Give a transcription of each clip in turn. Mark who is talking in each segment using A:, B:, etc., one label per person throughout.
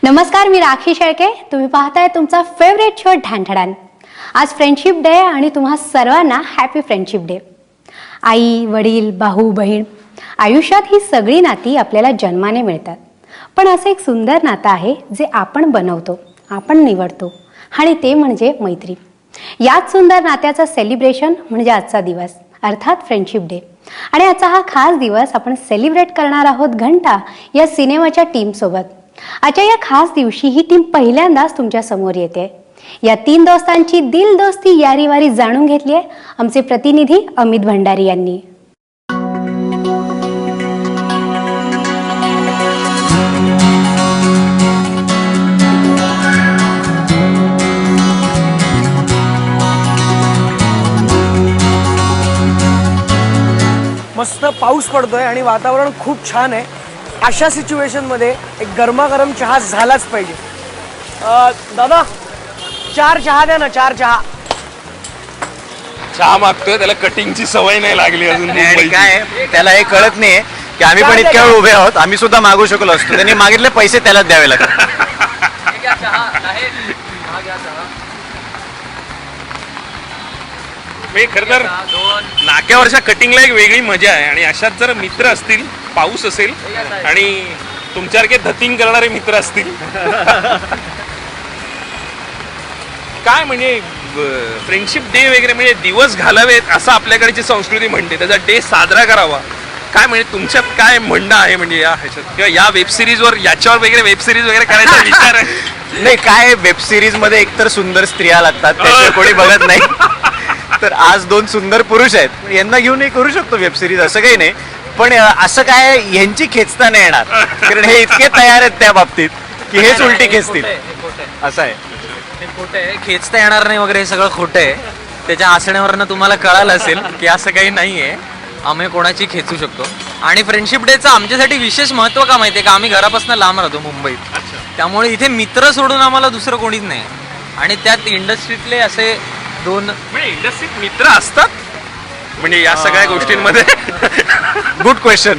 A: नमस्कार, मी राखी शेळके. तुम्ही पाहताय तुमचा फेवरेट शो ढाणठडाण. आज फ्रेंडशिप डे आणि तुम्हा सर्वांना हॅपी फ्रेंडशिप डे. आई, वडील, भाऊ, बहीण, आयुष्यात ही सगळी नाती आपल्याला जन्माने मिळतात. पण असं एक सुंदर नातं आहे जे आपण बनवतो, आपण निवडतो, आणि ते म्हणजे मैत्री. याच सुंदर नात्याचं सेलिब्रेशन म्हणजे आजचा दिवस, अर्थात फ्रेंडशिप डे. आणि आजचा हा खास दिवस आपण सेलिब्रेट करणार आहोत घंटा या सिनेमाच्या टीमसोबत. आजच्या या खास दिवशी ही टीम पहिल्यांदाच तुमच्या समोर येते. या 3 दोस्तांची दिल दोस्ती यारीवारी जाणून घेतली आहे आमचे प्रतिनिधी अमित भंडारी यांनी.
B: मस्त पाऊस पडतोय आणि वातावरण खूप छान आहे. अशा सिच्युएशनमध्ये एक गरमागरम चहा झालाच पाहिजे. दादा 4 चहा द्या ना. 4 चहा.
C: चहा मागतोय, त्याला कटिंगची सवय नाही लागली अजून.
D: काय त्याला हे कळत नाहीये की आम्ही पण इतक्या वेळ उभे आहोत. आम्ही सुद्धा मागू शकलो असतो. त्यांनी मागितले पैसे त्यालाच द्यावे लागतात.
C: खरं तर नाक्यावरच्या कटिंगला एक वेगळी मजा आहे. आणि अशात जर मित्र असतील, पाऊस असेल आणि तुमच्यासारखे धतिंग करणारे मित्र असतील, काय म्हणजे फ्रेंडशिप डे वगैरे म्हणजे दिवस घालावेत असं आपल्याकडची संस्कृती म्हणते. त्याचा डे साजरा करावा. काय म्हणजे तुमच्यात काय म्हणणं आहे म्हणजे या ह्याच्यात, किंवा या वेब सिरीजवर, याच्यावर वगैरे वेब सिरीज वगैरे करायचा विचार आहे?
D: नाही, काय वेब सिरीज मध्ये एकतर सुंदर स्त्रिया लागतात, त्याचं कोणी बघत नाही. तर आज 2 सुंदर पुरुष आहेत, यांना घेऊनही करू शकतो वेब सिरीज, असं काही नाही. पण असं काय यांची खेचता नाही येणार, कारण हे इतके तयार आहेत त्या बाबतीत की हेच उलटी खेचतील. असं आहे.
E: खोटं आहे, खेचता येणार नाही वगैरे, हे सगळं खोटं आहे. त्याच्या हसण्यावरनं तुम्हाला कळालं असेल की असं काही नाही आहे. आम्ही कोणाची खेचू शकतो. आणि फ्रेंडशिप डेचं आमच्यासाठी विशेष महत्त्व का माहिती आहे का? आम्ही घरापासून लांब राहतो मुंबईत, त्यामुळे इथे मित्र सोडून आम्हाला दुसरं कोणीच नाही. आणि त्यात इंडस्ट्रीतले असे 2
C: म्हणजे इंडस्ट्रीत मित्र असतात म्हणजे या सगळ्या गोष्टींमध्ये?
D: Good question.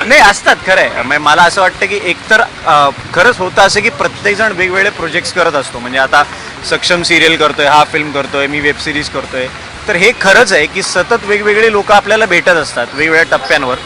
D: नाही, असतात. खरं आहे. मला असं वाटतं की एकतर खरंच होतं असं की प्रत्येकजण वेगवेगळे प्रोजेक्ट्स करत असतो. म्हणजे आता सक्षम सिरियल करतोय, हा फिल्म करतोय, मी वेब सिरीज करतोय. तर हे खरंच आहे की सतत वेगवेगळे लोक आपल्याला भेटत असतात वेगवेगळ्या टप्प्यांवर.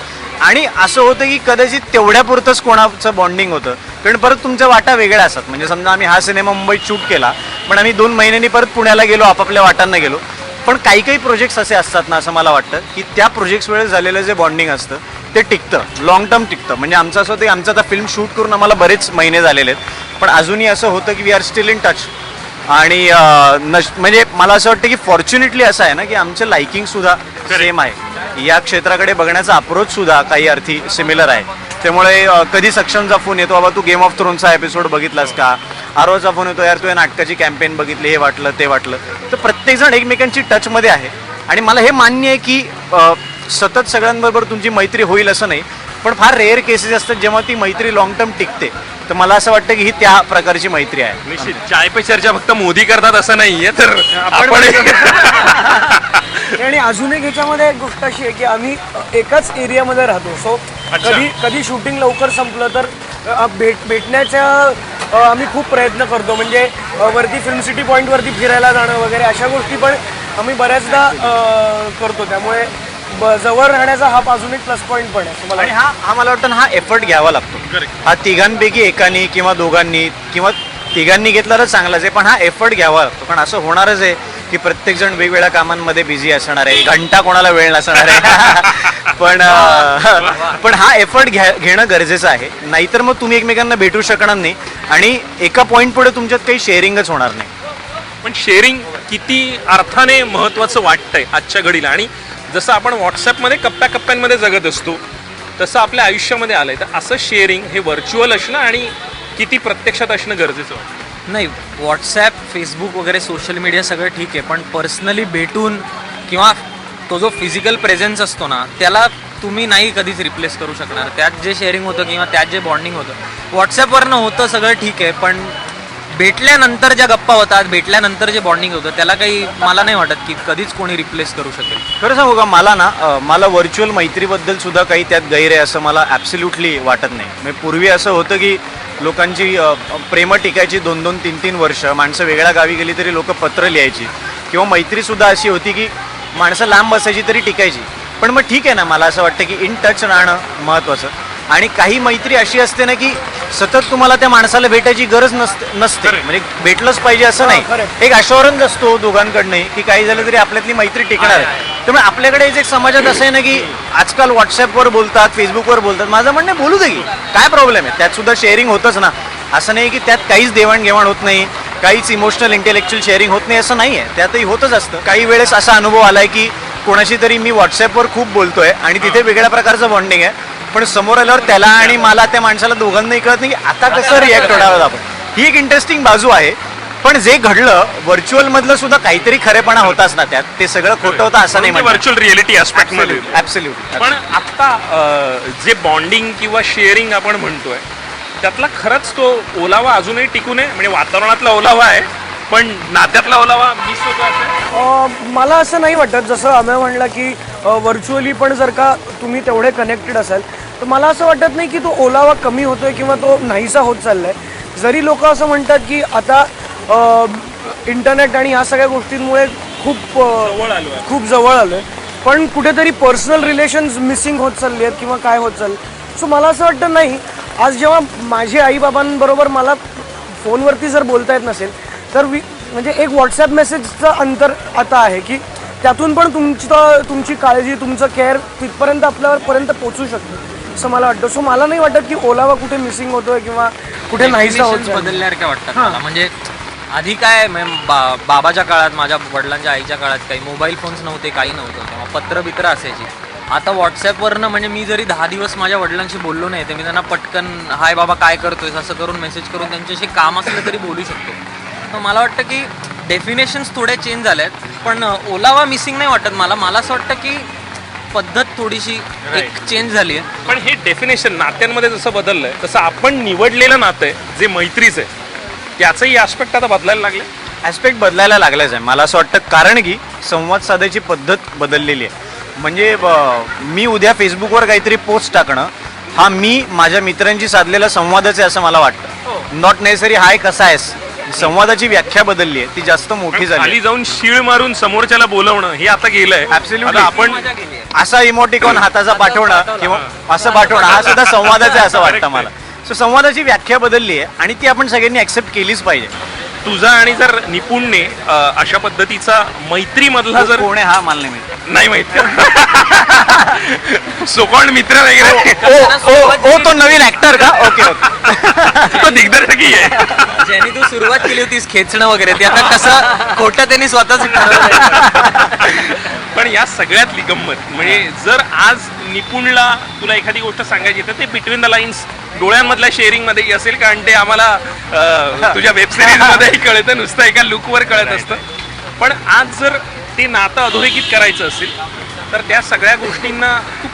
D: आणि असं होतं की कदाचित तेवढ्यापुरतंच कोणाचं बॉन्डिंग होतं, कारण परत तुमच्या वाटा वेगळ्या असतात. म्हणजे समजा आम्ही हा सिनेमा मुंबईत शूट केला, पण आम्ही 2 महिन्यांनी परत पुण्याला गेलो, आपापल्या वाटांना गेलो. पण काही काही प्रोजेक्ट्स असे असतात ना, असं मला वाटतं की त्या प्रोजेक्ट्स वेळेस झालेलं जे बॉन्डिंग असतं ते टिकतं, लॉंग टर्म टिकतं. म्हणजे आमचं असं होतं की आमचं आता फिल्म शूट करून आम्हाला बरेच महिने झालेले आहेत, पण अजूनही असं होतं की we are still in touch. आणि म्हणजे मला असं वाटतं की फॉर्च्युनेटली असं आहे ना की आमचं लाइकिंग सुद्धा सेम आहे. या क्षेत्राकडे बघण्याचा अप्रोच सुद्धा काही अर्थी सिमिलर आहे. त्यामुळे कधी सक्षमचा फोन येतो, बाबा तू गेम ऑफ थ्रोनचा एपिसोड बघितलास का? आरोचा फोन येतो, यार तू या नाटकाची कॅम्पेन बघितली, हे वाटलं ते वाटलं. तर प्रत्येकजण एकमेकांची टचमध्ये आहे. आणि मला हे मान्य आहे की सतत सगळ्यांबरोबर तुमची मैत्री होईल असं नाही, पण फार रेअर केसेस असतात जेव्हा ती मैत्री लॉंग टर्म टिकते. तर मला असं वाटतं की ही त्या प्रकारची मैत्री आहे.
C: निश्चित. चाय पे चर्चा फक्त मोदी करतात असं नाहीये, तर आपण
B: आणि अजून एक ह्याच्यामध्ये एक गोष्ट अशी आहे की आम्ही एकाच एरियामध्ये राहतो. सो कधी शूटिंग लवकर संपलं तर भेटण्याचा आम्ही खूप प्रयत्न करतो. म्हणजे वरती फिल्म सिटी पॉईंटवरती फिरायला जाणं वगैरे अशा गोष्टी पण आम्ही बऱ्याचदा करतो. त्यामुळे जवळ राहण्याचा हा अजून एक प्लस पॉईंट पण आहे.
D: आणि हा मला वाटतं हा एफर्ट घ्यावा लागतो. हा तिघांपैकी एकानी किंवा दोघांनी किंवा तिघांनी घेतला तर चांगलाच आहे, पण हा एफर्ट घ्यावा लागतो. पण असं होणारच आहे की प्रत्येकजण वेगवेगळ्या कामांमध्ये बिझी असणार आहे, घंटा कोणाला वेळ नसणार आहे. पण हा एफर्ट घेणं गरजेचं आहे. नाहीतर मग तुम्ही एकमेकांना भेटू शकणार नाही आणि एका पॉईंट पुढे तुमच्यात काही शेअरिंगच होणार नाही.
C: पण शेअरिंग किती अर्थाने महत्त्वाचं वाटतंय आजच्या घडीला. आणि जसं आपण व्हॉट्सॲपमध्ये कप्प्याकप्प्यांमध्ये जगत असतो तसं आपल्या आयुष्यामध्ये आलंय. तर असं शेअरिंग हे व्हर्च्युअल असणं आणि किती प्रत्यक्षात असणं गरजेचं वाटतं?
E: नाही, व्हॉट्सॲप, फेसबुक वगैरे सोशल मीडिया सगळं ठीक आहे, पण पर्सनली भेटून किंवा तो जो फिजिकल प्रेझेन्स असतो ना, त्याला तुम्ही नाही कधीच रिप्लेस करू शकणार. त्यात जे शेअरिंग होतं किंवा त्यात जे बॉन्डिंग होतं व्हॉट्सॲपवरनं होतं सगळं ठीक आहे, पण भेटल्यानंतर ज्या गप्पा होतात, भेटल्यानंतर जे बॉन्डिंग होतं, त्याला काही मला नाही वाटत की कधीच कोणी रिप्लेस करू शकेल.
D: खरं सांगू का, मला ना मला व्हर्च्युअल मैत्रीबद्दल सुद्धा काही त्यात गैर आहे असं मला ॲब्सल्युटली वाटत नाही. म्हणजे पूर्वी असं होतं की लोकांची प्रेम टिकायची 2-2, 3-3 वर्ष. माणसं वेगळ्या गावी गेली तरी लोक पत्र लिहायची, किंवा मैत्रीसुद्धा अशी होती की माणसं लांब बसायची तरी टिकायची. पण मग ठीक आहे ना, मला असं वाटतं की इन टच राहणं महत्त्वाचं. आणि काही मैत्री अशी असते ना की सतत तुम्हाला त्या माणसाला भेटायची गरज नसते, म्हणजे भेटलंच पाहिजे असं नाही. एक अश्योरन्स असतो दोघांकडनं की काही झालं तरी आपल्यातली मैत्री टिकणार आहे. त्यामुळे आपल्याकडे एक समाजात असं आहे ना की आजकाल व्हॉट्सअपवर बोलतात, फेसबुकवर बोलतात. माझं म्हणणं आहे, बोलू दे की काय प्रॉब्लेम आहे, त्यात सुद्धा शेअरिंग होतच ना. असं नाही की त्यात काहीच देवाणघेवाण होत नाही, काहीच इमोशनल इंटेलेक्च्युअल शेअरिंग होत नाही असं नाही आहे, त्यातही होतच असतं. काही वेळेस असा अनुभव आलाय की कोणाशी तरी मी व्हॉट्सअपवर खूप बोलतोय आणि तिथे वेगळ्या प्रकारचं बॉन्डिंग आहे, पण समोर आल्यावर त्याला आणि मला, त्या माणसाला दोघांनाही कळत नाही की आता कसं रिॲक्ट होणार आपण. ही एक इंटरेस्टिंग बाजू आहे. पण जे घडलं व्हर्च्युअल मधलं सुद्धा काहीतरी खरेपणा होताच ना त्यात, ते सगळं खोटं होतं असं नाही म्हणत.
C: व्हर्च्युअल रिअलिटी ऍस्पेक्ट मध्ये.
D: ऍब्सोल्युटली.
C: पण आता जे बॉन्डिंग किंवा शेअरिंग आपण म्हणतोय त्यातला खरंच तो ओलावा अजूनही टिकून आहे, म्हणजे वातावरणातला ओलावा आहे पण नात्यातला ओलावा मिस होतो असं?
B: मला असं नाही वाटत. जसं आम्ही म्हणलं की व्हर्च्युअली पण जर का तुम्ही तेवढे कनेक्टेड असाल तर मला असं वाटत नाही की तो ओलावा कमी होतोय किंवा तो नाहीसा होत चाललाय. जरी लोक असं म्हणतात की आता इंटरनेट आणि ह्या सगळ्या गोष्टींमुळे खूप जवळ आलोय, पण कुठेतरी पर्सनल रिलेशन्स मिसिंग होत चालली आहेत किंवा काय होत चाललं. सो मला असं वाटतं नाही, आज जेव्हा माझे आईबाबांबरोबर मला फोनवरती जर बोलता येत नसेल तर म्हणजे एक व्हॉट्सॲप मेसेजचं अंतर आता आहे की त्यातून पण तुमची काळजी, तुमचं केअर तिथपर्यंत आपल्यापर्यंत पोहोचू शकतं असं मला वाटतं. सो मला नाही वाटत की ओलावा कुठे मिसिंग होतोय किंवा कुठे नाहीसा होत.
E: बदलल्यासारख्या वाटतात मला. म्हणजे आधी काय बाबाच्या काळात, माझ्या वडिलांच्या आईच्या काळात काही मोबाईल फोन्स नव्हते, काही नव्हतं, तेव्हा पत्र असायची. आता व्हॉट्सॲपवरनं म्हणजे मी जरी 10 दिवस माझ्या वडिलांशी बोललो नाही तर मी त्यांना पटकन हाय बाबा काय करतोय असं करून मेसेज करून त्यांच्याशी काम असलं तरी बोलू शकतो. तर मला वाटतं की डेफिनेशन्स थोड्या चेंज झाल्या आहेत, पण ओलावा मिसिंग नाही वाटत मला. मला असं वाटतं की पद्धत थोडीशी एक चेंज झाली आहे.
C: पण हे डेफिनेशन नात्यांमध्ये जसं बदललंय तसं आपण निवडलेलं नातं आहे जे मैत्रीचं आहे त्याचंही ऍस्पेक्ट आता बदलायला लागले.
D: ऍस्पेक्ट बदलायला लागलाच आहे मला असं वाटतं, कारण की संवाद साधायची पद्धत बदललेली आहे. म्हणजे मी उद्या फेसबुकवर काहीतरी पोस्ट टाकणं हा मी माझ्या मित्रांशी साधलेला संवादच आहे असं मला वाटतं. नॉट नेसेसरी हाय कसा आहेस. संवादाची व्याख्या बदलली आहे, ती जास्त मोठी झाली.
C: खाली जाऊन शीळ मारून समोरच्याला बोलवणं हे आता गेलंय.
D: ऍब्सोल्युटली.
C: आपण
D: असा इमोटिकॉन हाताचा पाठवणं किंवा असं पाठवणं हा सुद्धा संवादाचा आहे असं वाटतं मला. सो संवादाची व्याख्या बदलली आहे आणि ती आपण सगळ्यांनी ऍक्सेप्ट केलीच पाहिजे.
C: तुझा आणि जर निपुणने अशा पद्धतीचा मैत्रीमधला जर
D: कोण आहे हा मला नाही माहिती.
C: नाही माहित सोकोल्ड मित्र वगैरे
D: ओ तो नवीन ऍक्टर का? Okay okay.
C: तो दिग्दर्शकही आहे.
E: ज्यांनी तू सुरुवात केली होतीस खेचणं वगैरे, ते आता कसं खोटं त्यांनी स्वतःच
C: पण या सगळ्यातली गंमत म्हणजे जर आज निपुणला तुला एखादी गोष्ट सांगायची तर ते बिटवीन द लाईन्स डोळ्यांमधल्या शेअरिंग मध्ये असेल, कारण ते आम्हाला तुझ्या वेब सिरीज मध्येही कळतं, नुसतं एका लुकवर कळत असतं. पण आज जर ते नातं अधोरेखित करायचं असेल तर त्या सगळ्या गोष्टींना तू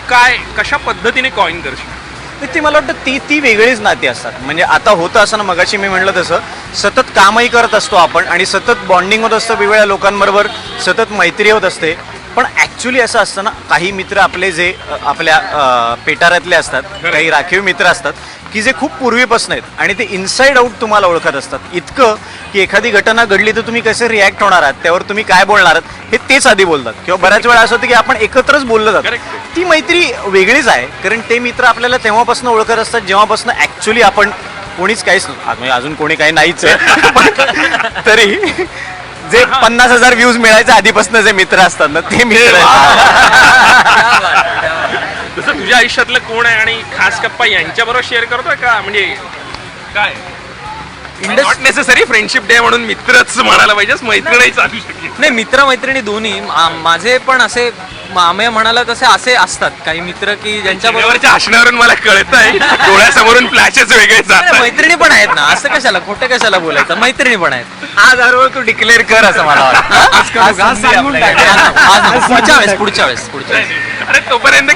C: कशा पद्धतीने कॉइन करशील?
D: ती मला वाटतं ती वेगळीच नाती असतात. म्हणजे आता होतं असं ना, मगाशी मी म्हणलं तसं सतत कामही करत असतो आपण आणि सतत बॉन्डिंग होत असतं वेगवेगळ्या लोकांबरोबर, सतत मैत्री होत असते. पण ॲक्च्युली असं असतं ना, काही मित्र आपले जे आपल्या पेटाऱ्यातले असतात, काही राखीव मित्र असतात की जे खूप पूर्वीपासून आहेत आणि ते इनसाइड आउट तुम्हाला ओळखत असतात. इतकं की एखादी घटना घडली तर तुम्ही कसे रिॲक्ट होणार आहात, त्यावर तुम्ही काय बोलणार आहात हे तेच आधी बोलतात. किंवा बऱ्याच वेळा असं होतं की आपण एकत्रच बोललं जातं. ती मैत्री वेगळीच आहे, कारण ते मित्र आपल्याला तेव्हापासून ओळखत असतात जेव्हापासून ॲक्च्युली आपण कोणीच काहीच म्हणजे अजून कोणी काही नाहीच आहे तरी जे 50,000 व्ह्यूज मिळायचे आधीपासून जे मित्र असतात ना ते मित्र
C: तसं तुझ्या आयुष्यातलं कोण आहे आणि खास गप्पा यांच्याबरोबर शेअर करतोय का? म्हणजे काय नॉट नेसेसरी फ्रेंडशिप डे म्हणून मित्रच म्हणायला पाहिजेस, मैत्रीणही चालू शकते.
E: नाही, मित्र मैत्रिणी दोन्ही माझे पण असे आम्ही म्हणाला तसे असे असतात काही मित्र की
C: ज्यांच्याबरोबरच्या हसण्यावरून मला कळत आहे डोळ्यासमोरून फ्लॅशेस वेगळे जातात.
E: मैत्रिणी पण आहेत ना, असं कशाला खोटं कशाला बोलायचं, मैत्रिणी पण आहेत.
D: आज हरवळ तू डिक्लेअर कर असं मला वाटतं.
E: पुढच्या वेळेस
C: अरे तोपर्यंत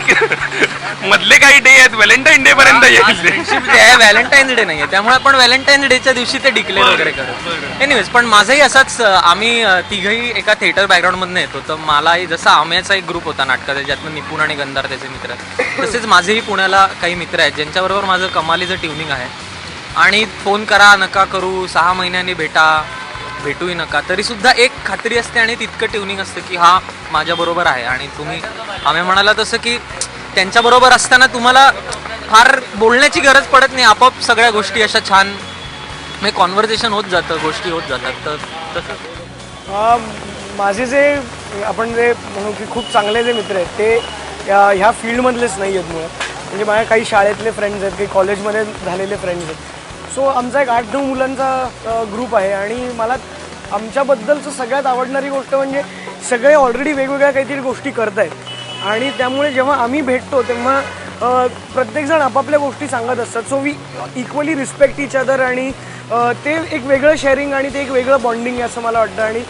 C: मधले काही डे आहेत व्हॅलेंटाईन डे पर्यंत यायचे
E: फ्रेंडशिप डे आहे, व्हॅलेंटाईन्स डे नाहीये, त्यामुळे आपण व्हॅलेंटाईन डेच्या दिवशी ते डिक्लेअर वगैरे करतो. एनिवेज, पण माझंही असाच आम्ही तिघही एका थिएटर बॅकग्राऊंडमधून येतो. तर मलाही जसा आम्याचा एक ग्रुप होता नाटकाचा, ज्यातनं निपुण आणि गंधार त्याचे मित्र, तसेच माझेही पुण्याला काही मित्र आहेत ज्यांच्याबरोबर माझं कमालीचं ट्युनिंग आहे. आणि फोन करा नका करू, 6 महिन्यांनी भेटूही नका, तरी सुद्धा एक खात्री असते आणि तितकं ट्युनिंग असतं की हा माझ्याबरोबर आहे. आणि तुम्ही आम्ही म्हणाला तसं की त्यांच्याबरोबर असताना तुम्हाला फार बोलण्याची गरज पडत नाही, आपोआप सगळ्या गोष्टी अशा छान म्हणजे कॉन्व्हर्सेशन होत जातं, गोष्टी होत जातात. तर तसं
B: माझे जे आपण जे म्हणू की खूप चांगले जे मित्र आहेत ते ह्या फील्डमधलेच नाही आहेत मुळात. म्हणजे माझ्या काही शाळेतले फ्रेंड्स आहेत, काही कॉलेजमध्ये झालेले फ्रेंड्स आहेत. सो आमचा एक 8-9 मुलांचा ग्रुप आहे. आणि मला आमच्याबद्दलचं सगळ्यात आवडणारी गोष्ट म्हणजे सगळे ऑलरेडी वेगवेगळ्या काहीतरी गोष्टी करत आहेत. आणि त्यामुळे जेव्हा आम्ही भेटतो तेव्हा प्रत्येकजण आपापल्या गोष्टी सांगत असतात. So we equally respect each other. आणि ते एक वेगळं शेअरिंग आणि ते एक वेगळं बॉन्डिंग आहे असं मला वाटतं. आणि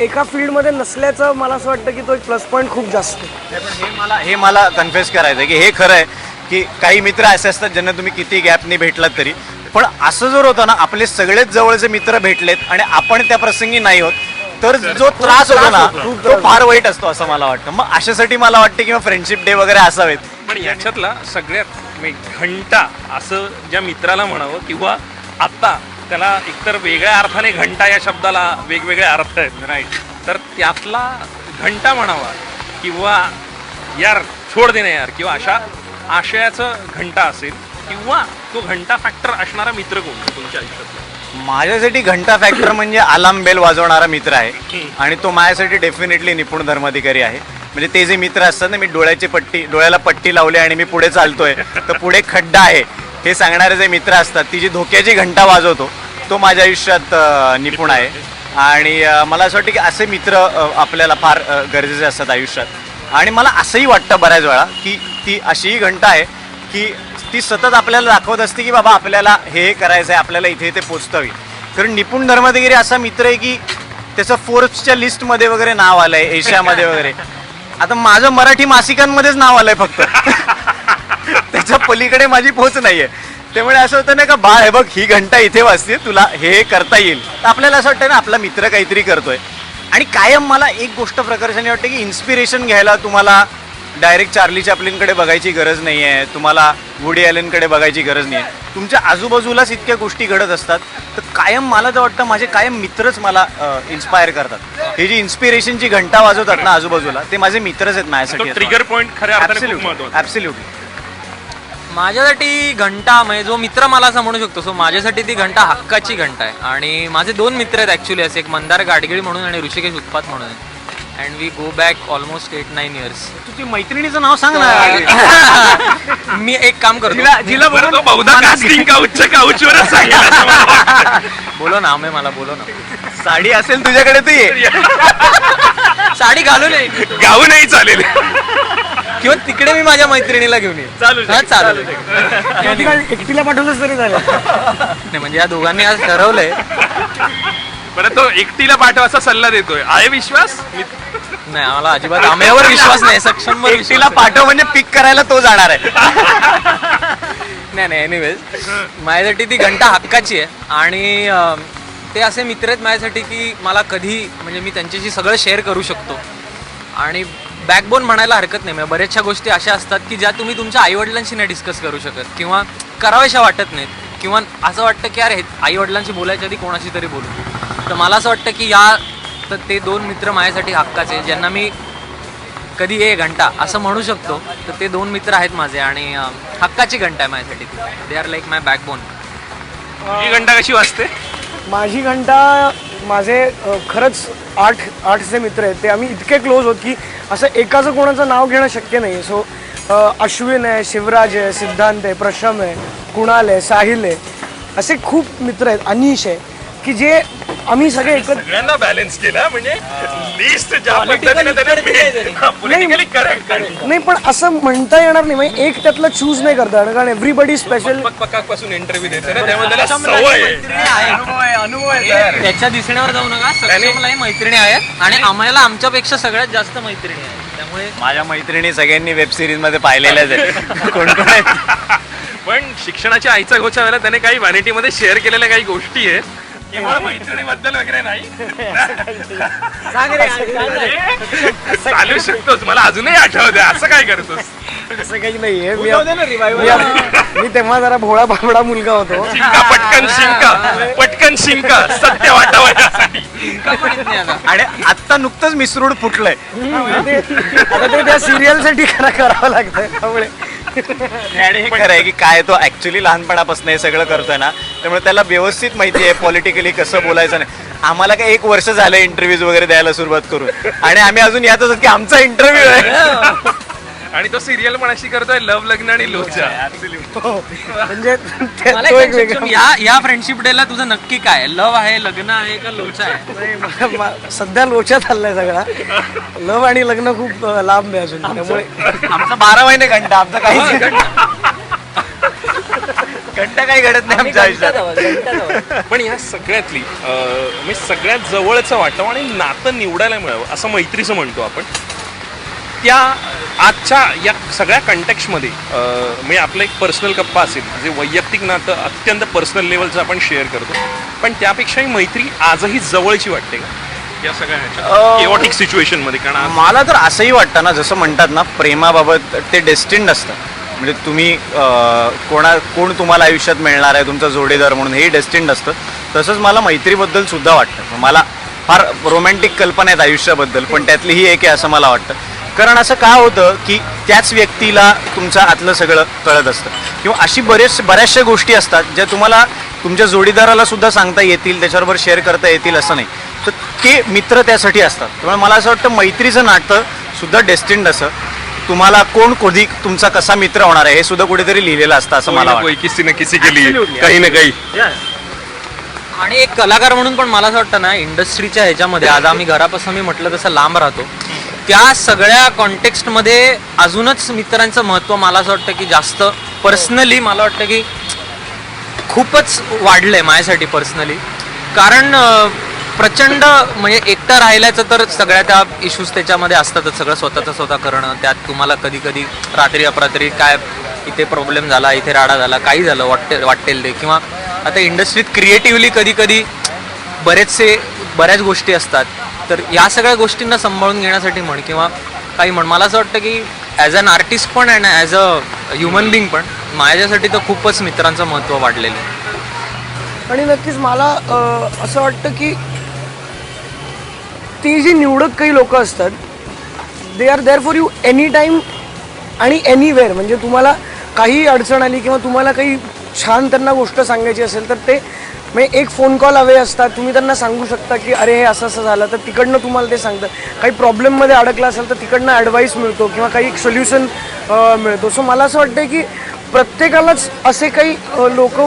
B: एका फील्डमध्ये नसल्याचं मला असं वाटतं की तो एक प्लस पॉईंट खूप जास्त आहे.
D: हे मला कन्फ्युज करायचं आहे की हे खरं आहे की काही मित्र असे असतात ज्यांना तुम्ही किती गॅपने भेटलात तरी, पण असं जर होतं ना आपले सगळेच जवळचे मित्र भेटलेत आणि आपण त्या प्रसंगी नाही होत, तर जो त्रास होतो ना तो फार वाईट असतो असं मला वाटतं. मग अशासाठी मला वाटतं किंवा फ्रेंडशिप डे वगैरे असावेत.
C: पण याच्यातला सगळ्यात घंटा असं ज्या मित्राला म्हणावं, किंवा आता त्याला एकतर वेगळ्या अर्थाने घंटा या शब्दाला वेगवेगळे अर्थ आहेत, राईट, तर त्यातला घंटा म्हणावा किंवा यार छोड देणे यार किंवा अशा आशयाचं घंटा असेल, किंवा तो घंटा फॅक्टर असणारा मित्र कोण तुमच्या आयुष्यातला?
D: माझ्यासाठी घंटा फॅक्टर म्हणजे अलार्म बेल वाजवणारा मित्र आहे. आणि तो माझ्यासाठी डेफिनेटली निपुण धर्माधिकारी आहे. म्हणजे ते जे मित्र असतात ना, मी डोळ्याला पट्टी लावली आणि मी पुढे चालतोय तर पुढे खड्डा आहे हे सांगणारे जे मित्र असतात, ती जी धोक्याची घंटा वाजवतो, तो माझ्या आयुष्यात निपुण आहे. आणि मला असं वाटतं की असे मित्र आपल्याला फार गरजेचे असतात आयुष्यात. आणि मला असंही वाटतं बऱ्याच वेळा की ती अशीही घंटा आहे की ती सतत आपल्याला दाखवत असते की बाबा आपल्याला हे करायचं आहे, आपल्याला इथे इथे पोचता होईल. कारण निपुण धर्माधिकारी असा मित्र आहे की त्याचं फोर्ब्सच्या लिस्टमध्ये वगैरे नाव आलंय, एशियामध्ये वगैरे. आता माझं मराठी मासिकांमध्येच नाव आलंय फक्त, त्याच्या पलीकडे माझी पोच नाहीये. त्यामुळे असं होतं ना का बाळ हे बघ ही घंटा इथे वाजते, तुला हे करता येईल. तर आपल्याला असं वाटतं ना आपला मित्र काहीतरी करतोय. आणि कायम मला एक गोष्ट प्रकर्षाने वाटते की इन्स्पिरेशन घ्यायला तुम्हाला डायरेक्ट चार्ली चॅप्लिनकडे बघायची गरज नाही आहे, तुम्हाला वुडी ॲलनकडे बघायची गरज नाही आहे. तुमच्या आजूबाजूलाच इतक्या गोष्टी घडत असतात. तर कायम मला तर वाटतं माझे कायम मित्रच मला इन्स्पायर करतात. ही जी इन्स्पिरेशनची घंटा वाजवतात ना आजूबाजूला, ते माझे मित्रच आहेत माझ्यासाठी.
C: ट्रिगर पॉईंट खऱ्या अर्थाने खूप महत्त्वाचा.
D: ॲब्सोल्युटली.
E: माझ्यासाठी घंटा म्हणजे जो मित्र मला असं म्हणू शकतो, सो माझ्यासाठी ती घंटा हक्काची घंटा आहे. आणि माझे 2 मित्र आहेत ॲक्च्युली असे, एक मंदार गाडगिळी म्हणून आणि ऋषिकेश उत्पात म्हणून आहे. And we go back almost 8-9 years.
D: तुझी मैत्रिणीचं नाव सांग ना.
E: मी एक काम करतो,
D: जिला
C: बरं, तो बहुधा कास्टिंग काउचच्या काउचवरच सांगेल असं मला वाटतं.
E: बोलो ना आम्ही, मला बोलो ना.
D: साडी असेल तुझ्याकडे तू ये.
E: साडी घालू नये
C: गाऊ नाही चालेल.
E: किंवा तिकडे मी माझ्या मैत्रिणीला घेऊन येईन. चालेल.
B: एकटीला पाठवलंच तरी झालं.
E: नाही म्हणजे या दोघांनी आज ठरवलंय.
C: बरं, तो एकटीला पाठवायचा सल्ला देतोय, आहे विश्वास?
E: नाही आम्हाला अजिबात आम्यावर विश्वास नाही, सक्षम
D: एकटीला पाठव म्हणजे पिक करायला तो जाणार आहे.
E: नाही. एनिवेज, माझ्यासाठी ती घंटा हक्काची आहे. आणि ते असे मित्र आहेत माझ्यासाठी की मला कधी म्हणजे मी त्यांच्याशी सगळं शेअर करू शकतो. आणि बॅकबोन म्हणायला हरकत नाही. म्हणजे बऱ्याचशा गोष्टी अशा असतात की ज्या तुम्ही तुमच्या आईवडिलांशी नाही डिस्कस करू शकत किंवा कराव्याशा वाटत नाहीत, किंवा असं वाटतं की अरे आईवडिलांशी बोलायच्या आधी कोणाशी तरी बोलू. तर मला असं वाटतं की तर ते 2 मित्र माझ्यासाठी हक्काचे, ज्यांना मी कधी ए घंटा असं म्हणू शकतो. तर ते 2 मित्र आहेत माझे आणि हक्काची घंटा आहे माझ्यासाठी. They are like my backbone.
C: ही घंटा कशी वाजते?
B: माझी घंटा माझे खरंच 8 मित्र आहेत, ते आम्ही इतके क्लोज होत की असं एकाचं कोणाचं नाव घेणं शक्य नाही आहे. सो अश्विन आहे, शिवराज आहे, सिद्धांत आहे, प्रशम आहे, कुणाल आहे, साहिल आहे, असे खूप मित्र आहेत, अनिश आहे, की जे आम्ही सगळे एकत्र
C: सगळ्यांना बॅलन्स केला. म्हणजे लिस्ट ज्या पद्धतीने पॉलिटिकली करेक्ट.
B: नाही, पण असं म्हणता येणार नाही. म्हणजे एक त्यातलं चूज नाही करता येणार, कारण एव्हरीबडी स्पेशल.
C: पासून इंटरव्ह्यू देते ना, त्यामुळे त्याला सवय आहे.
D: अनुभव आहे.
E: त्याच्या दिसण्यावर जाऊ नका, सक्षमलाही मैत्रिणी आहेत आणि आम्हाला आमच्यापेक्षा सगळ्यात जास्त मैत्रिणी आहेत. त्यामुळे
D: माझ्या मैत्रिणी सगळ्यांनी वेब सिरीज मध्ये पाहिलेल्याच आहेत. कोण कोण आहेत?
C: पण शिक्षणाच्या आईचा गोच्या वेळेला त्याने काही व्हॅनिटीमध्ये शेअर केलेल्या काही गोष्टी आहेत किंवा मैत्रिणीबद्दल वगैरे नाही चालू शकतोस. मला अजूनही आठवत आहे. असं काय करतोस?
B: असं काही नाहीये. मी तेव्हा जरा भोळा बाबडा मुलगा होतो.
C: शिंका पटकन शिंका सत्य वाटावं यासाठी.
D: आणि आता नुकतंच मिसरूड फुटलंय.
B: आता ते त्या सिरियल साठी करावं लागतं. त्यामुळे
D: हे खरं आहे की काय तो ऍक्च्युली लहानपणापासून हे सगळं करतोय ना, त्यामुळे त्याला व्यवस्थित माहिती आहे पॉलिटिकली कसं बोलायचं नाही. आम्हाला काय 1 वर्ष झालं इंटरव्ह्यूज वगैरे द्यायला सुरुवात करून, आणि आम्ही अजून यातच आहोत की आमचा इंटरव्ह्यू आहे.
C: आणि तो सिरियल पण अशी करतोय लव्ह लग्न आणि लोचा.
B: म्हणजे
E: मला
B: तो
E: एक
B: एक
E: concept,
B: वेगळा
E: या फ्रेंडशिप डेला तुझं नक्की काय, लव आहे, लग्न आहे का लोचा आहे?
B: नाही, सध्या लोचा चाललाय सगळा. लव्ह आणि लग्न खूप लांब आहे अजून. त्यामुळे
D: आमचा 12 महिने घंटा, आमचा काही घंटा काही घडत नाही आमच्या आयुष्यात.
C: पण या सगळ्यातली म्हणजे सगळ्यात जवळचं वाटतं आणि नातं निवडायला मिळावं असं मैत्रीचं म्हणतो आपण. त्या आजच्या या सगळ्या कंटेक्स्टमध्ये म्हणजे आपलं एक पर्सनल गप्पा असेल, जे वैयक्तिक नातं अत्यंत पर्सनल लेवलचं आपण शेअर करतो, पण त्यापेक्षाही मैत्री आजही जवळची वाटते का या सगळ्या केओटिक सिच्युएशनमध्ये? कारण
D: मला तर असंही वाटतं ना, जसं म्हणतात ना, प्रेमाबाबत ते डेस्टिन्ड असतं. म्हणजे तुम्ही कोण तुम्हाला आयुष्यात मिळणार आहे तुमचा जोडीदार म्हणून, हे डेस्टिन्ड असतं. तसंच मला मैत्रीबद्दल सुद्धा वाटतं. मला फार रोमॅन्टिक कल्पना आहेत आयुष्याबद्दल, पण त्यातली ही एक आहे असं मला वाटतं. कारण असं का होतं की त्याच व्यक्तीला तुमचं आतलं सगळं कळत असतं, किंवा अशी बऱ्याचशा गोष्टी असतात ज्या तुम्हाला तुमच्या जोडीदाराला सुद्धा सांगता येतील, त्याच्याबरोबर शेअर करता येतील असं नाही. तर ते मित्र त्यासाठी असतात. त्यामुळे मला असं वाटतं मैत्रीचं नातं सुद्धा डेस्टिन्ड असं. तुम्हाला कोण कधी तुमचा कसा मित्र होणार आहे हे सुद्धा कुठेतरी लिहिलेलं असतं असं मला वाटतं.
C: किसी न किसी के लिए काही ना काही.
E: आणि एक कलाकार म्हणून पण मला असं वाटतं ना, इंडस्ट्रीच्या ह्याच्यामध्ये आज आम्ही घरापासून मी म्हटलं तसं लांब राहतो, त्या सगळ्या कॉन्टेक्स्टमध्ये अजूनच मित्रांचं महत्त्व मला असं वाटतं की जास्त पर्सनली मला वाटतं की खूपच वाढलं आहे माझ्यासाठी पर्सनली. कारण प्रचंड म्हणजे एकटं राहिल्याचं तर सगळ्या त्या इश्यूज त्याच्यामध्ये असतातच. सगळं स्वतः करणं, त्यात तुम्हाला कधी कधी रात्री अपरात्री काय इथे प्रॉब्लेम झाला, इथे राडा झाला, काही झालं वाटेल ते, किंवा आता इंडस्ट्रीत क्रिएटिव्हली कधी कधी बऱ्याच गोष्टी असतात. तर या सगळ्या गोष्टींना सांभाळून घेण्यासाठी म्हण किंवा काही म्हण, मला असं वाटतं की ॲज अन आर्टिस्ट पण and as a human being पण माझ्यासाठी तर खूपच मित्रांचं महत्त्व वाढलेलं आहे.
B: आणि नक्कीच मला असं वाटतं की ती जी निवडक काही लोक असतात, they are there for you any time आणि एनीवेअर. म्हणजे तुम्हाला काही अडचण आली किंवा तुम्हाला काही छान त्यांना गोष्ट सांगायची असेल तर ते म्हणजे एक फोन कॉल हवे असतात. तुम्ही त्यांना सांगू शकता की अरे हे असं असं झालं, तर तिकडनं तुम्हाला ते सांगतात. काही प्रॉब्लेममध्ये अडकला असेल तर तिकडनं ॲडवाईस मिळतो किंवा काही एक सोल्युशन मिळतो. सो मला असं वाटतं की प्रत्येकालाच असे काही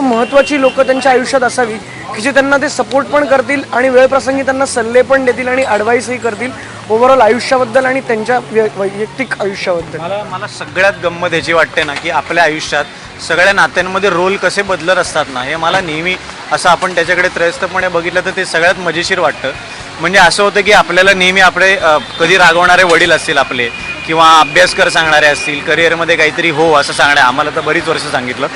B: महत्त्वाची लोक त्यांच्या आयुष्यात असावी की जे त्यांना ते सपोर्ट पण करतील आणि वेळप्रसंगी त्यांना सल्ले पण देतील आणि ॲडवाईसही करतील ओव्हरऑल आयुष्याबद्दल आणि त्यांच्या वैयक्तिक आयुष्याबद्दल.
D: मला सगळ्यात गंमत ह्याची वाटते ना की आपल्या आयुष्यात सगळ्या नात्यांमध्ये रोल कसे बदलत असतात ना, हे मला नेहमी असं आपण त्याच्याकडे त्रयस्थपणे बघितलं तर ते सगळ्यात मजेशीर वाटतं. म्हणजे असं होतं की आपल्याला नेहमी आपले कधी रागवणारे वडील असतील आपले, किंवा अभ्यास सांगणारे असतील, करिअरमध्ये काहीतरी हो असं सांगणारे, आम्हाला तर बरीच वर्ष सांगितलं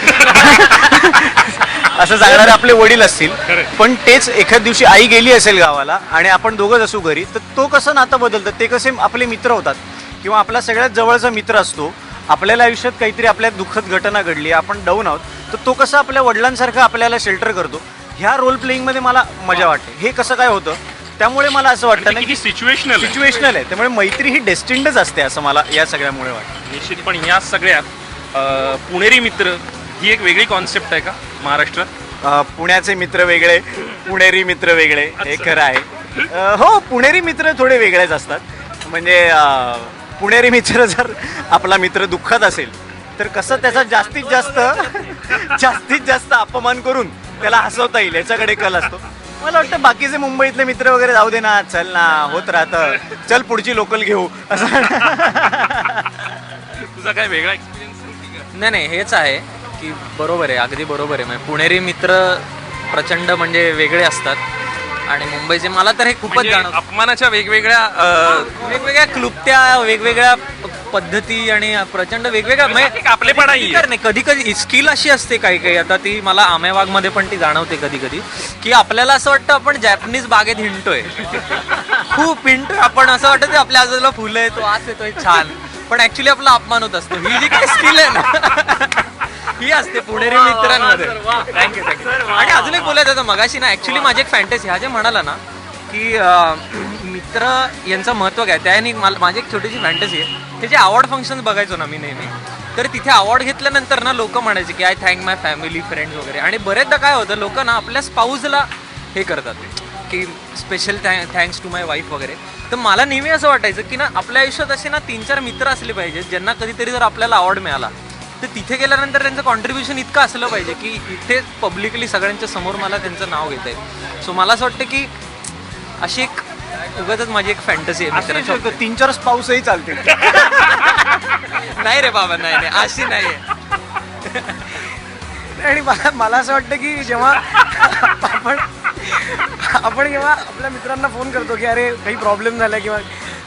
D: असं सांगणारे आपले वडील असतील. पण तेच एखाद दिवशी आई गेली असेल गावाला आणि आपण दोघंच असू घरी, तर तो कसं नातं बदलतं, ते कसे आपले मित्र होतात. किंवा आपला सगळ्यात जवळचा मित्र असतो, आपल्याला आयुष्यात काहीतरी आपल्या दुःखद घटना घडली, आपण डाऊन आहोत, तर तो कसं आपल्या वडिलांसारखं आपल्याला शेल्टर करतो. ह्या रोल प्लेइंगमध्ये मला मजा वाटते. हे कसं काय होतं, त्यामुळे मला असं वाटतं ना की
C: सिच्युएशनल
D: आहे. त्यामुळे मैत्री ही डेस्टिन्डच असते असं मला या सगळ्यामुळे वाटतं.
C: निश्चित. पण या सगळ्यात पुणेरी मित्र ही एक वेगळी कॉन्सेप्ट आहे का महाराष्ट्रात?
D: पुण्याचे मित्र वेगळे, पुणेरी मित्र वेगळे, हे खरं आहे. हो, पुणेरी मित्र थोडे वेगळेच असतात. म्हणजे पुणेरी मित्र जर आपला मित्र दुःखात असेल तर कसं त्याचा जास्तीत जास्त अपमान करून त्याला हसवता येईल याच्याकडे कल असतो. मला वाटतं बाकीचे मुंबईतले मित्र वगैरे जाऊ दे ना, चल ना, होत राहतं, चल पुढची लोकल घेऊ असं.
C: तुझा काय वेगळा एक्सपिरियन्स?
E: नाही, हेच आहे की बरोबर आहे, अगदी बरोबर आहे. म्हणजे पुणेरी मित्र प्रचंड म्हणजे वेगळे असतात आणि मुंबईचे मला तर हे खूपच
C: म्हणजे
E: जाणवतं.
C: अपमानाच्या वेगवेगळ्या
E: वेगवेगळ्या क्लुप्त्या, वेगवेगळ्या पद्धती आणि प्रचंड वेगवेगळ्या
C: एक आपलेपणा आहे.
E: नाही, कधी कधी स्किल अशी असते काही काही. आता ती मला आमेवागमध्ये पण ती जाणवते कधी कधी, की आपल्याला असं वाटतं आपण जॅपनीज बागेत हिंडतोय, खूप हिंडतोय आपण, असं वाटतं ते आपल्या आजूबाजूला फुलं आहे, तो वास येतोय छान, पण ऍक्च्युली आपला अपमान होत असतो. ही जी काही स्किल आहे ना ही असते पुणेरी मित्रांमध्ये.
C: Thank you thank you.
E: आणि अजून एक बोलायचं होतं मगाशी ना, ऍक्च्युली माझी एक फॅन्टसी, हा जे म्हणाला ना की मित्र यांचं महत्त्व काय, त्याने माझी एक छोटीशी फॅन्टसी आहे. त्याचे अवॉर्ड फंक्शन बघायचो ना मी नेहमी, तर तिथे अवॉर्ड घेतल्यानंतर ना लोक म्हणायचे की I thank my family friends वगैरे. आणि बरेचदा काय होतं, लोक ना आपल्या स्पाऊसला हे करतात की special thanks to my wife वगैरे. तर मला नेहमी असं वाटायचं की ना आपल्या आयुष्यात असे ना 3-4 मित्र असले पाहिजेत ज्यांना कधीतरी जर आपल्याला अवॉर्ड मिळाला तर तिथे गेल्यानंतर त्यांचं कॉन्ट्रीब्युशन इतकं असलं पाहिजे की इथे पब्लिकली सगळ्यांच्या समोर मला त्यांचं नाव घेता येईल. सो मला असं वाटतं की अशी एक उगाचच माझी एक फॅन्टसी आहे मित्रांची.
D: 3-4 स्पाऊसही चालतील.
E: नाही रे बाबा, नाही नाही अशी नाही आहे.
B: आणि मला असं वाटतं की जेव्हा आपण जेव्हा आपल्या मित्रांना फोन करतो की अरे काही प्रॉब्लेम झाला किंवा,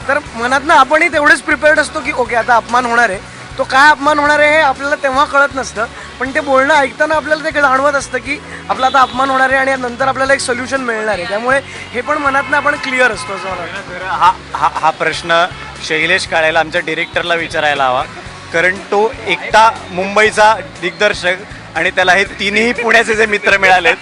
B: तर मनातनं आपणही तेवढेच प्रिपेअर्ड असतो की ओके आता अपमान होणार आहे. तो काय अपमान होणार आहे हे आपल्याला तेव्हा कळत नसतं, पण ते बोलणं ऐकताना आपल्याला ते जाणवत असतं की आपला आता अपमान होणार आहे आणि नंतर आपल्याला एक सोल्युशन मिळणार आहे. त्यामुळे हे पण मनातनं आपण क्लिअर असतो असं मला वाटतं.
D: हा प्रश्न शैलेश काळेला आमच्या डिरेक्टरला विचारायला हवा, कारण तो एकटा मुंबईचा दिग्दर्शक आणि त्याला हे 3ही पुण्याचे जे मित्र मिळालेत,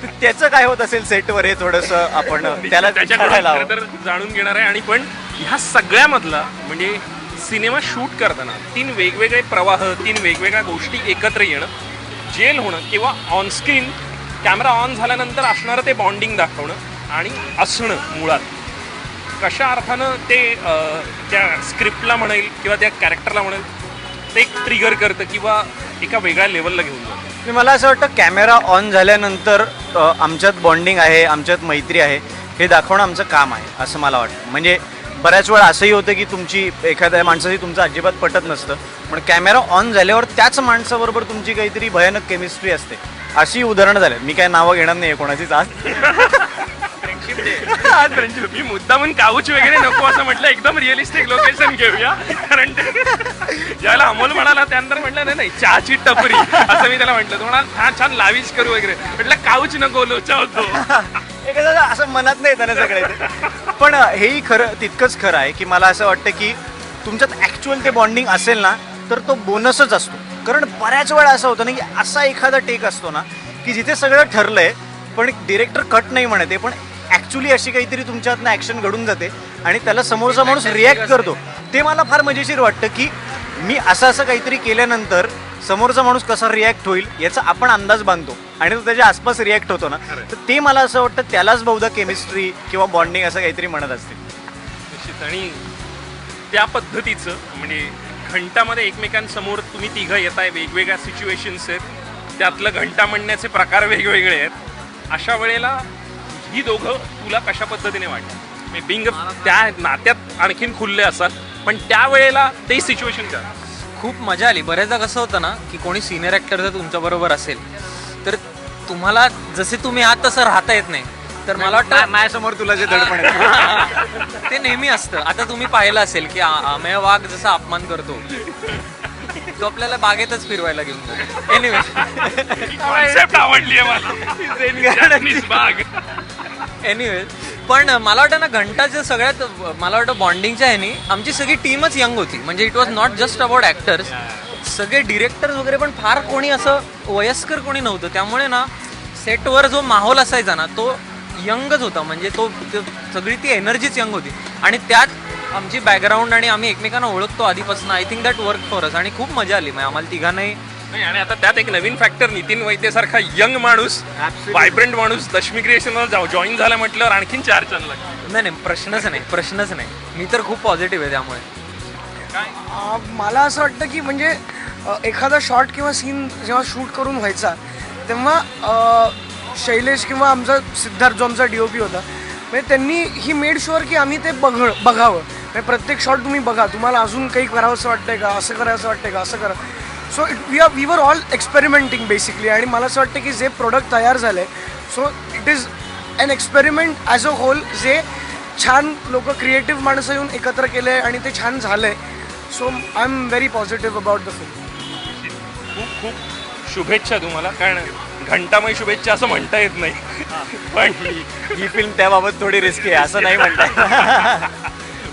D: तर त्याचं काय होत असेल सेटवर हे थोडंसं आपण त्याला
C: त्याच्याकडून
D: विचारायला
C: खरं
D: हवं.
C: तर जाणून घेणार आहे. आणि पण ह्या सगळ्यामधला म्हणजे सिनेमा शूट करताना 3 वेगवेगळे प्रवाह, 3 वेगवेगळ्या गोष्टी एकत्र येणं, जेल होणं किंवा ऑनस्क्रीन कॅमेरा ऑन झाल्यानंतर असणारं ते बॉन्डिंग दाखवणं आणि असणं मुळात कशा अर्थानं ते त्या स्क्रिप्टला म्हणेल किंवा त्या कॅरेक्टरला म्हणेल ते एक ट्रिगर करतं किंवा एका वेगळ्या लेवलला घेऊन जातं.
D: आणि मला असं वाटतं कॅमेरा ऑन झाल्यानंतर आमच्यात बॉन्डिंग आहे, आमच्यात मैत्री आहे हे दाखवणं आमचं काम आहे असं मला वाटतं. म्हणजे बऱ्याच वेळा असंही होतं की तुमची एखाद्या माणसाची तुमचं अजिबात पटत नसतं, पण कॅमेरा ऑन झाल्यावर त्याच माणसाबरोबर तुमची काहीतरी भयानक केमिस्ट्री असते. अशी उदाहरणं झाली. मी काय नावं घेणार नाही कोणाचीच आज.
C: आज फ्रेंडशिप मी मुद्दामून काऊच वगैरे नको असं म्हटलं, एकदम रिअलिस्टिक लोकेशन घेऊया. कारण ज्याला अमोल म्हणाला त्यानंतर म्हटलं नाही चहाची टपरी असं मी त्याला म्हटलं, तो म्हणाला हा छान लाविश करू वगैरे. म्हटलं काऊच नको, लोचा होतो.
D: एखादं असं मनात नाही येतं ना सगळे ते. पण हेही खरं तितकंच खरं आहे की मला असं वाटतं की तुमच्यात ॲक्च्युअल ते बॉन्डिंग असेल ना तर तो बोनसच असतो. कारण बऱ्याच वेळा असं होतं ना की असा एखादा टेक असतो ना की जिथे सगळं ठरलंय पण डिरेक्टर कट नाही म्हणते, पण ॲक्च्युली अशी काहीतरी तुमच्यातनं ॲक्शन घडून जाते आणि त्याला समोरचा माणूस रिॲक्ट करतो. ते मला फार मजेशीर वाटतं की मी असं काहीतरी केल्यानंतर समोरचा माणूस कसा रिॲक्ट होईल याचा आपण अंदाज बांधतो आणि तो त्याच्या आसपास रिॲक्ट होतो ना, तर ते मला असं वाटतं त्यालाच बहुधा केमिस्ट्री किंवा बॉन्डिंग असं काहीतरी म्हणत असते.
C: निश्चित. आणि त्या पद्धतीचं म्हणजे घंटामध्ये एकमेकांसमोर तुम्ही तिघं येत आहे, वेगवेगळ्या सिच्युएशन्स आहेत, त्यातलं घंटा म्हणण्याचे प्रकार वेगवेगळे आहेत. अशा वेळेला ही दोघं तुला कशा पद्धतीने वाटतं? बिंग त्या नात्यात आणखीन खुलले असाल, पण त्यावेळेला ते सिच्युएशन काय?
E: खूप मजा आली. बऱ्याचदा कसं होतं ना की कोणी सिनियर ॲक्टर जर तुमच्याबरोबर असेल तर तुम्हाला जसे तुम्ही आहात तसं राहता येत नाही. तर मला वाटतं
D: माझ्यासमोर तुला जे दडपण आहे
E: ते नेहमी असतं. आता तुम्ही पाहिलं असेल की अमेय वाघ जसा अपमान करतो तो आपल्याला बागेतच फिरवायला घेऊन जातो. एनिवे
C: कॉन्सेप्ट आवडली आहे मला.
E: एनिवे पण मला वाटतं ना घंटाचं सगळ्यात मला वाटतं बॉन्डिंगच्या ह्यानी आमची सगळी टीमच यंग होती. म्हणजे it was not just about actors, सगळे डिरेक्टर्स वगैरे पण फार कोणी असं वयस्कर कोणी नव्हतं. त्यामुळे ना सेटवर जो माहोल असायचा ना तो यंगच होता. म्हणजे तो सगळी ती एनर्जीच यंग होती आणि त्यात आमची बॅकग्राऊंड आणि आम्ही एकमेकांना ओळखतो आधीपासून. I think that work for us आणि खूप मजा आली. म्हणजे आम्हाला तिघांनाही.
C: नाही, आणि आता त्यात एक नवीन फॅक्टर, नितीन वैद्यसारखा यंग माणूस, व्हायब्रंट माणूस दशमी क्रिएशनला जॉईन झाला म्हटल्यावर आणखीन 4 चन लागले.
E: नाही प्रश्नच नाही. मी तर खूप पॉझिटिव्ह आहे. त्यामुळे
B: मला असं वाटतं की म्हणजे एखादा शॉट किंवा सीन जेव्हा शूट करून व्हायचा तेव्हा शैलेश किंवा आमचा सिद्धार्थ जो आमचा DOP होता, म्हणजे त्यांनी ही मेड शुअर की आम्ही ते बघावं. म्हणजे प्रत्येक शॉट तुम्ही बघा, तुम्हाला अजून काही करावंसं वाटतंय का, असं करावंसं वाटतंय का, असं करा. So we were all experimenting basically. आणि मला असं वाटतं की जे प्रोडक्ट तयार झालं आहे so it is an experiment as a whole, जे छान लोक क्रिएटिव्ह माणसं येऊन एकत्र केलं आहे आणि ते छान झालं आहे. So I am very positive about the film.
C: खूप खूप शुभेच्छा तुम्हाला. कारण घंटामय शुभेच्छा असं म्हणता येत नाही, पण
D: ही फिल्म त्याबाबत थोडी रिस्की आहे असं नाही म्हणताय.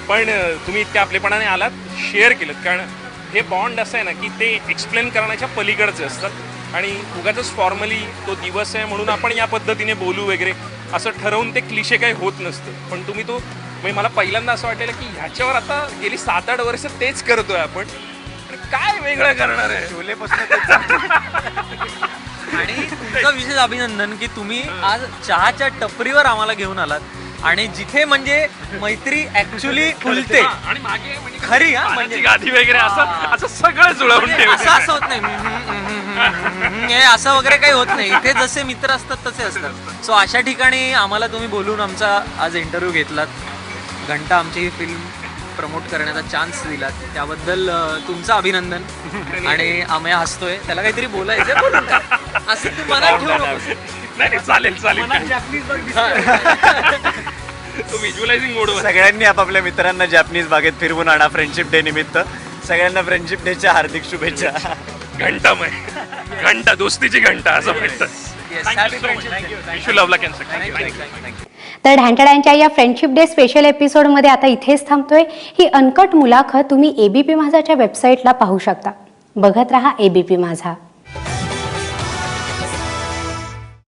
C: पण तुम्ही इतक्या आपलेपणाने आलात, शेअर केलं. कारण हे बॉन्ड असं आहे ना की ते एक्सप्लेन करण्याच्या पलीकडचे असतात आणि उगाचच फॉर्मली तो दिवस आहे म्हणून आपण या पद्धतीने बोलू वगैरे असं ठरवून ते क्लिशे काही होत नसतं. पण तुम्ही तो म्हणजे मला पहिल्यांदा असं वाटलेलं की ह्याच्यावर आता गेली 7-8 वर्ष तेच करतोय आपण, आणि काय वेगळं करणार आहे.
E: आणि तुमचं विशेष अभिनंदन की तुम्ही आज चहाच्या टपरीवर आम्हाला घेऊन आलात आणि जिथे म्हणजे मैत्री ऍक्च्युली फुलते
C: आणि मागे म्हणजे
E: खरी, हा,
C: म्हणजे गादी वगैरे असं सगळं जुळवून
E: म्हणजे
C: ठेवलं.
E: असं होत नाही हे असं वगैरे काही होत नाही. इथे जसे मित्र असतात तसे असतात. सो अशा ठिकाणी आम्हाला तुम्ही बोलून आमचा आज इंटरव्ह्यू घेतलात, घंटा आमची ही फिल्म प्रमोट करण्याचा चान्स दिलात, त्याबद्दल तुमचं अभिनंदन. आणि आम्ही हसतोय, त्याला काहीतरी बोलायचं बोलून टाक. असं तू मनात ठेवू नकोस.
C: नाही चालेल चालेल. तो व्हिज्युअलायझिंग मोडवर.
D: सगळ्यांनी आपापल्या मित्रांना जॅपनीज बागेत फिरवून आणा फ्रेंडशिप डे निमित्त. सगळ्यांना फ्रेंडशिप डेच्या हार्दिक शुभेच्छा.
C: घंटामय, घंटा दोस्तीची घंटा असं म्हणतात.
E: Yes, happy friendship day.
C: Wish you love cancer.
E: Thank you.
A: तर ढांटड्यांच्या या फ्रेंडशिप डे स्पेशल एपिसोडमध्ये आता इथेच थांबतोय. ही अनकट मुलाखत तुम्ही ABP माझाच्या वेबसाईटला पाहू शकता. बघत रहा ABP माझा.